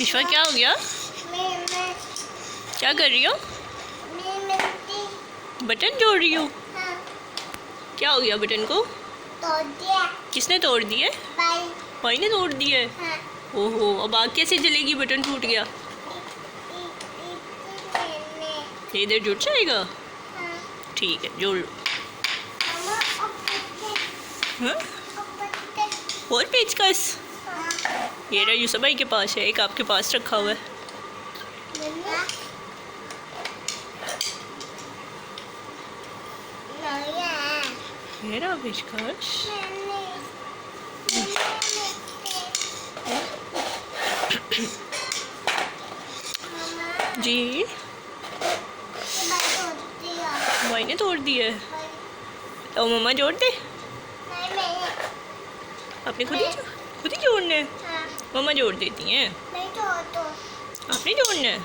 यशवा क्या हो गया? क्या कर रही हो? बटन जोड़ रही हो? हाँ। क्या हो गया बटन को? तोड़ दिया। किसने तोड़ दिए? भाई ने तोड़ दिए? हाँ। ओहो, अब आग कैसे जलेगी? बटन टूट गया। इधर जुड़ जाएगा? हाँ। ठीक है, जोड़ लो। हाँ? और पेचकस? हाँ। ये रहा यूसुफ भाई के पास है, एक आपके पास रखा हुआ है। ये रहा पेचकस। जी भाई ने तोड़ दिया है। तो मम्मा जोड़ दे। आपने खुद ही जोड़ना है। मम्मा जोड़ देती हैं। आपने जोड़ना है।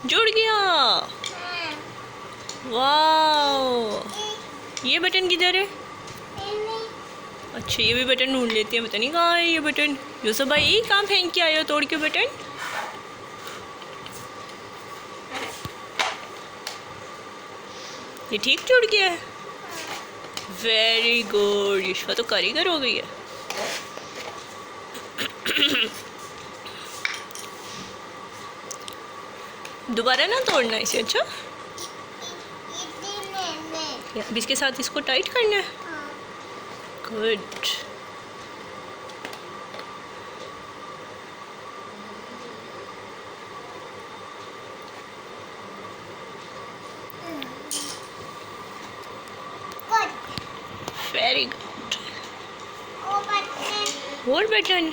जुड़ गया। वाह, ये बटन किधर है? अच्छा, ये भी बटन ढूंढ लेते हैं, पता नहीं कहाँ है ये बटन। यूसुफ भाई यही कहाँ फेंक के आए हो तोड़ के बटन? ये ठीक जुड़ गया है। वेरी गुड, यशवा तो कारीगर हो गई है। दोबारा ना तोड़ना इसे। अच्छा, अब इसके साथ इसको टाइट करना है। गुड। Very good. और बटन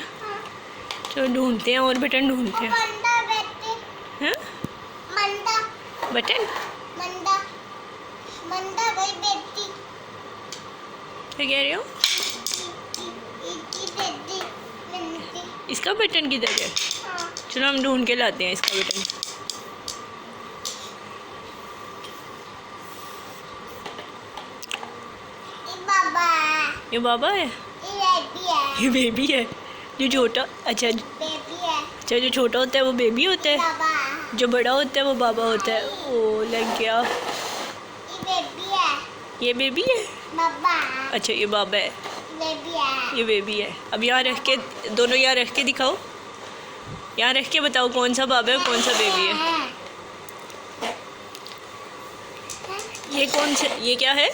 तो ढूंढते हैं, और बटन ढूंढते हैं। हाँ? बटन क्या कह रहे हो? इसका बटन किधर है? चलो हम ढूंढ के लाते हैं इसका बटन। ये बाबा है, ये बेबी है। जो छोटा, अच्छा अच्छा, जो छोटा होता है वो बेबी होता है, जो बड़ा होता है वो बाबा होता है। ओ, लग गया। ये बेबी है। अच्छा, ये बाबा है, ये बेबी है। अब यहाँ रख के, दोनों यहाँ रख के दिखाओ। यहाँ रख के बताओ कौन सा बाबा है और कौन सा बेबी है। ये कौन सा, ये क्या है?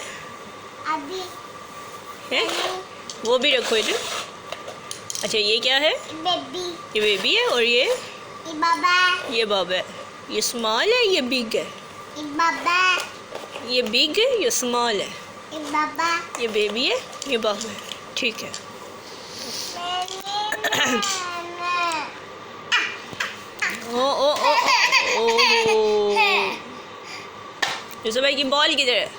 है? वो भी रखो इधर। अच्छा, ये क्या है? ये बेबी है। और ये बाबा है। ये स्मॉल है, ये बिग है। ये बिग है, ये स्मॉल है। ये बेबी है, ये बाबा है। ठीक है। ओ ओ ओ ओ, यूसुफ भाई की बॉल किधर है?